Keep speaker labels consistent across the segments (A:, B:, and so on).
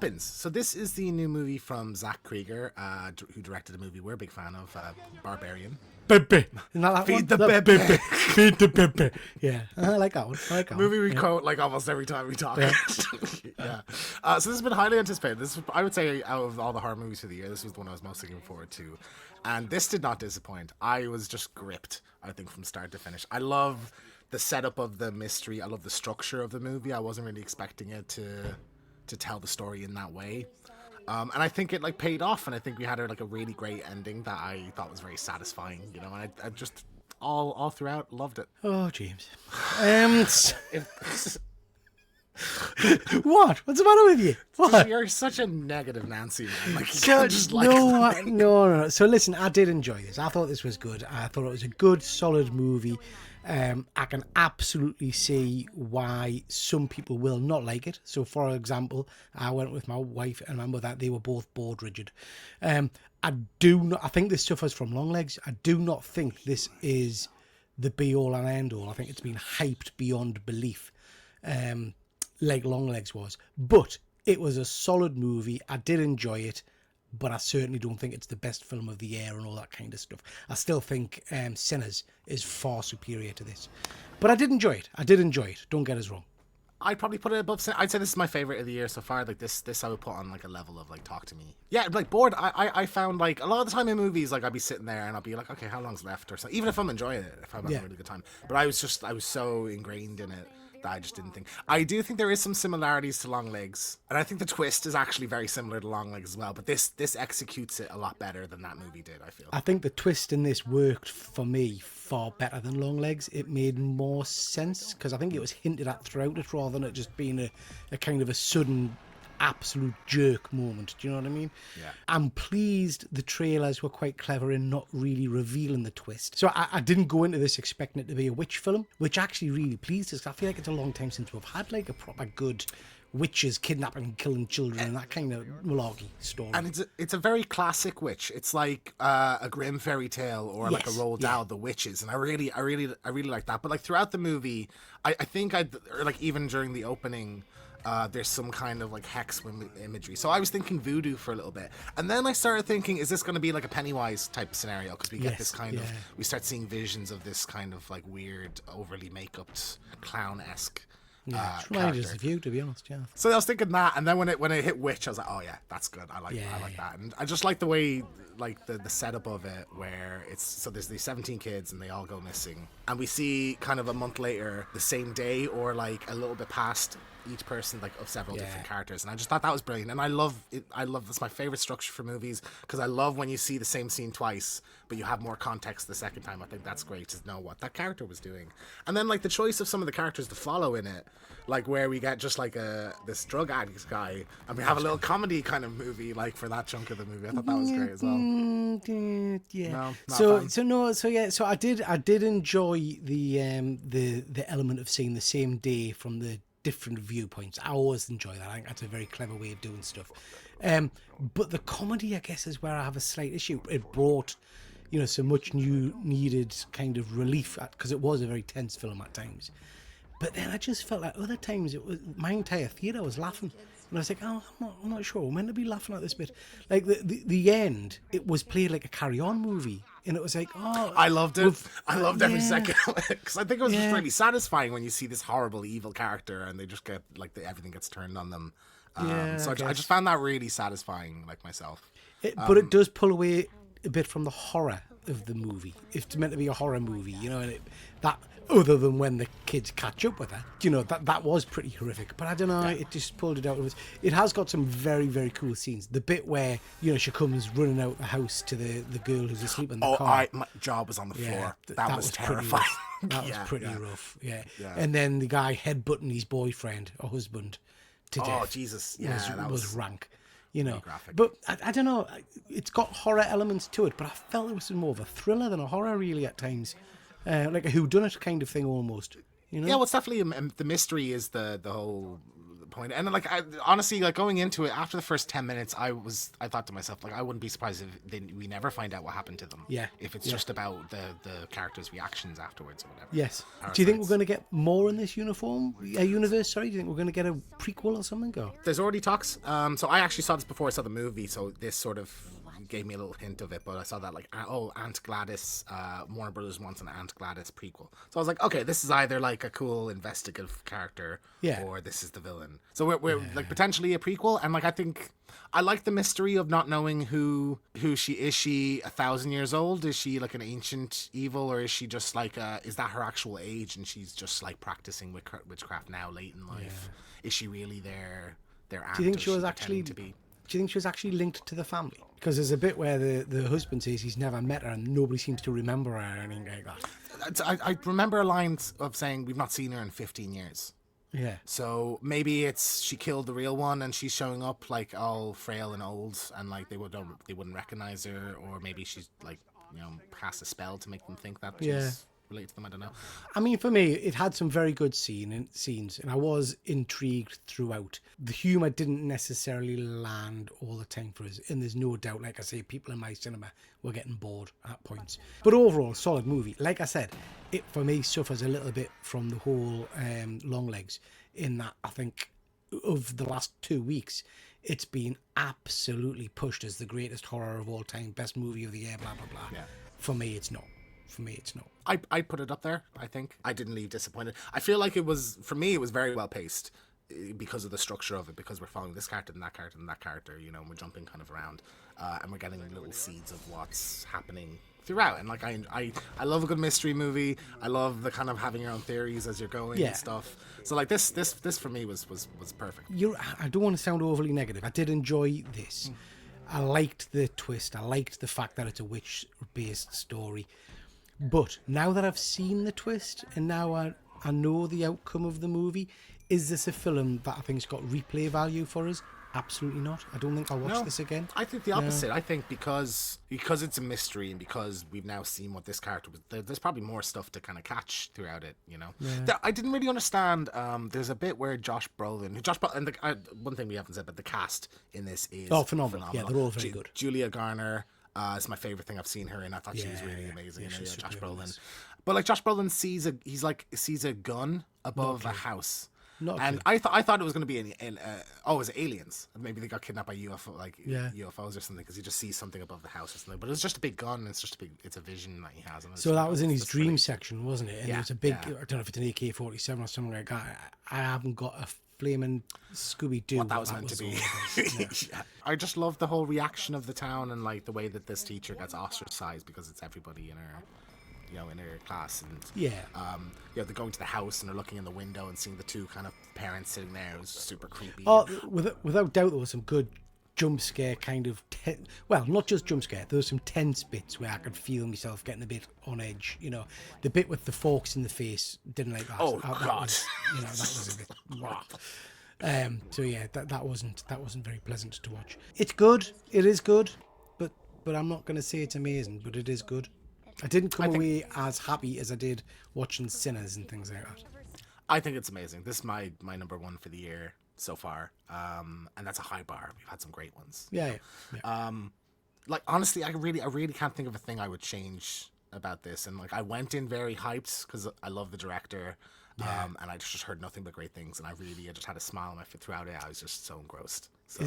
A: Weapons. So this is the new movie from Zach Krieger, who directed a movie we're a big fan of, Barbarian.
B: Pepe. Isn't that
A: Feed
B: one?
A: the Pepe.
B: Feed the Pepe. Yeah, I like that one.
A: Movie we quote like almost every time we talk.
B: Yeah.
A: Yeah. So this has been highly anticipated. This is, I would say, out of all the horror movies for the year, this was the one I was most looking forward to. And this did not disappoint. I was just gripped, I think, from start to finish. I love the setup of the mystery. I love the structure of the movie. I wasn't really expecting it to tell the story in that way. And I think it like paid off, and I think we had a really great ending that I thought was very satisfying, and I just all throughout loved it.
B: Oh, James. What? What's the matter with you? What?
A: You're such a negative Nancy, man. Like, you
B: So,
A: can't just like
B: no. So listen, I did enjoy this. I thought this was good. I thought it was a good, solid movie. I can absolutely see why some people will not like it. So, for example, I went with my wife and my mother. They were both bored rigid. I think this suffers from long legs. I do not think this is the be-all and end-all. I think it's been hyped beyond belief, like Long Legs was. But it was a solid movie. I did enjoy it. But I certainly don't think it's the best film of the year and all that kind of stuff. I still think Sinners is far superior to this. But I did enjoy it. Don't get us wrong.
A: I'd probably put it above. I'd say this is my favorite of the year so far. Like this I would put on like a level of like Talk to Me. Yeah, like bored. I found like a lot of the time in movies, like I'd be sitting there and I'll be like, okay, how long's left or something. Even if I'm enjoying it, if I'm having a really good time. But I was so ingrained in it that I just didn't think. I do think there is some similarities to Long Legs, and I think the twist is actually very similar to Long Legs as well. But this executes it a lot better than that movie did, I feel.
B: I think the twist in this worked for me far better than Long Legs. It made more sense because I think it was hinted at throughout it rather than it just being a kind of a sudden absolute jerk moment. Do you know what I mean?
A: Yeah.
B: I'm pleased the trailers were quite clever in not really revealing the twist. So I didn't go into this expecting it to be a witch film, which actually really pleased us. I feel like it's a long time since we've had like a proper good witches kidnapping and killing children and that kind of malarkey story.
A: And it's a very classic witch. It's like a Grimm fairy tale or like a Roald Dahl, the witches, and I really like that. But like throughout the movie, I think like even during the opening, there's some kind of like hex imagery. So I was thinking voodoo for a little bit. And then I started thinking, is this going to be like a Pennywise type of scenario? Because we get this kind of, we start seeing visions of this kind of like weird, overly make-upped, clown-esque
B: it's reminded us of you, to be honest, yeah.
A: So I was thinking that, and then when it hit witch, I was like, oh yeah, that's good. I like that. And I just like the way, like the setup of it, where there's these 17 kids and they all go missing. And we see kind of a month later, the same day or like a little bit past each person, like of several different characters, and I just thought that was brilliant. And I love this, my favorite structure for movies, because I love when you see the same scene twice but you have more context the second time. I think that's great to know what that character was doing. And then like the choice of some of the characters to follow in it, like where we get just like this drug addict guy and we have a little comedy kind of movie like for that chunk of the movie. I thought that was great as well.
B: Yeah.
A: No,
B: So I did enjoy the element of seeing the same day from the different viewpoints. I always enjoy that. I think that's a very clever way of doing stuff. But the comedy, I guess, is where I have a slight issue. It brought, so much needed kind of relief, because it was a very tense film at times. But then I just felt like other times it was my entire theatre was laughing. And I was like, oh, I'm not sure. I'm meant to be laughing at this bit. Like the end, it was played like a carry-on movie. And it was like, oh.
A: I loved it. I loved every second of it. Because I think it was just really satisfying when you see this horrible, evil character and they just get, like, everything gets turned on them. So I just found that really satisfying, like, myself.
B: But it does pull away a bit from the horror of the movie. If it's meant to be a horror movie, and that... Other than when the kids catch up with her, that was pretty horrific. But I don't know, it just pulled it out. It has got some very, very cool scenes. The bit where she comes running out the house to the girl who's asleep in the car.
A: My jaw was on the floor. That was terrifying.
B: That was pretty rough. Yeah. And then the guy headbutting his boyfriend or husband to death.
A: Oh Jesus! Yeah,
B: that was rank.
A: Graphic.
B: But I don't know. It's got horror elements to it, but I felt it was more of a thriller than a horror, really, at times. Like a whodunit kind of thing almost.
A: Yeah, well, it's definitely the mystery is the whole point. And like, honestly, like going into it after the first 10 minutes, I thought to myself, like, I wouldn't be surprised if we never find out what happened to them.
B: Yeah.
A: If it's just about the characters' reactions afterwards or whatever.
B: Yes.
A: Parasites.
B: Do you think we're going to get more in this universe? Sorry, do you think we're going to get a prequel or something? Or?
A: There's already talks. So I actually saw this before I saw the movie, so this sort of gave me a little hint of it, but I saw that like, Aunt Gladys, Warner Brothers wants an Aunt Gladys prequel. So I was like, okay, this is either like a cool investigative character, or this is the villain. So we're like potentially a prequel, and like I like the mystery of not knowing who she is. She 1,000 years old? Is she like an ancient evil, or is she just like is that her actual age and she's just like practicing witchcraft now late in life? Is she really their aunt?
B: Do you think she was actually? Do you think she was actually linked to the family? Because there's a bit where the husband says he's never met her and nobody seems to remember her or anything like that.
A: I remember a line of saying we've not seen her in 15 years.
B: Yeah.
A: So maybe it's she killed the real one and she's showing up like all frail and old and like they wouldn't recognize her, or maybe she's like, you know, cast a spell to make them think that she's related to them. I don't know.
B: I mean, for me, it had some very good scenes, and I was intrigued throughout. The humour didn't necessarily land all the time for us, and there's no doubt, like I say, people in my cinema were getting bored at points. But overall, solid movie. Like I said, it for me suffers a little bit from the whole long legs, in that I think of the last 2 weeks, it's been absolutely pushed as the greatest horror of all time, best movie of the year, blah, blah, blah.
A: Yeah.
B: For me, it's not.
A: I put it up there. I think I didn't leave disappointed. I feel like it was, for me, it was very well paced because of the structure of it, because we're following this character and that character and that character, you know, and we're jumping kind of around, and we're getting little seeds of what's happening throughout. And like I love a good mystery movie. I love the kind of having your own theories as you're going and stuff. So like this for me was perfect.
B: I don't want to sound overly negative. I did enjoy this. I liked the twist. I liked the fact that it's a witch-based story. But now that I've seen the twist and now I know the outcome of the movie, is this a film that I think's got replay value for us? Absolutely not. I don't think I'll watch this again.
A: I think the opposite. I think because it's a mystery and because we've now seen what this character was, there's probably more stuff to kind of catch throughout it, you know. I didn't really understand. There's a bit where Josh Brolin, and one thing we haven't said, but the cast in this is
B: phenomenal. Yeah, they're all very good.
A: Julia Garner is my favorite thing I've seen her in. I thought she was really amazing.
B: Yeah,
A: Josh Brolin. But like Josh Brolin sees a gun above a house. I thought it was going to be it was aliens. Maybe they got kidnapped by UFOs or something, because he just sees something above the house or something. But it's just a big gun. It's a vision that he has. And
B: so that was in his dream section, wasn't it? And
A: yeah,
B: it was a big. I don't know if it's an AK-47 or something like that. I haven't got a flaming Scooby-Doo.
A: What that was meant to be. I just love the whole reaction of the town and like the way that this teacher gets ostracized because it's everybody in her, you know, in her class, and they're going to the house and they're looking in the window and seeing the two kind of parents sitting there. It was super creepy.
B: Without doubt, there was some good jump scare kind of not just jump scare, there was some tense bits where I could feel myself getting a bit on edge, you know. The bit with the forks in the face, didn't like that.
A: God.
B: That was a bit so yeah, that wasn't very pleasant to watch. It's good, it is good, but I'm not going to say it's amazing, but it is good. I didn't come away as happy as I did watching Sinners and things like that.
A: I think it's amazing. This is my number one for the year so far, and that's a high bar. We've had some great ones.
B: Yeah.
A: Like honestly, I really can't think of a thing I would change about this. And like I went in very hyped because I love the director, and I just heard nothing but great things. And I just had a smile on my face throughout it. I was just so engrossed. So,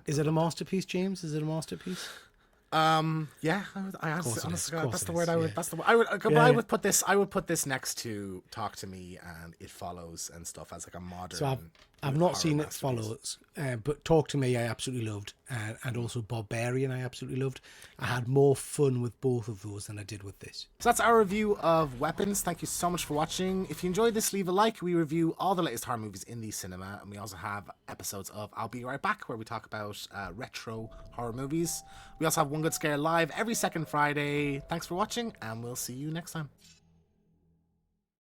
B: is it a masterpiece, James? Is it a masterpiece?
A: Yeah, I honestly, that's the word I would. That's the word I would. I would put this. I would put this next to Talk to Me and It Follows and stuff as like a modern.
B: So I've not seen It Follows, but Talk to Me I absolutely loved, and also Barbarian I absolutely loved. I had more fun with both of those than I did with this.
A: So that's our review of Weapons. Thank you so much for watching. If you enjoyed this, leave a like. We review all the latest horror movies in the cinema, and we also have episodes of I'll Be Right Back, where we talk about retro horror movies. We also have One Good Scare live every second Friday. Thanks for watching, and we'll see you next time.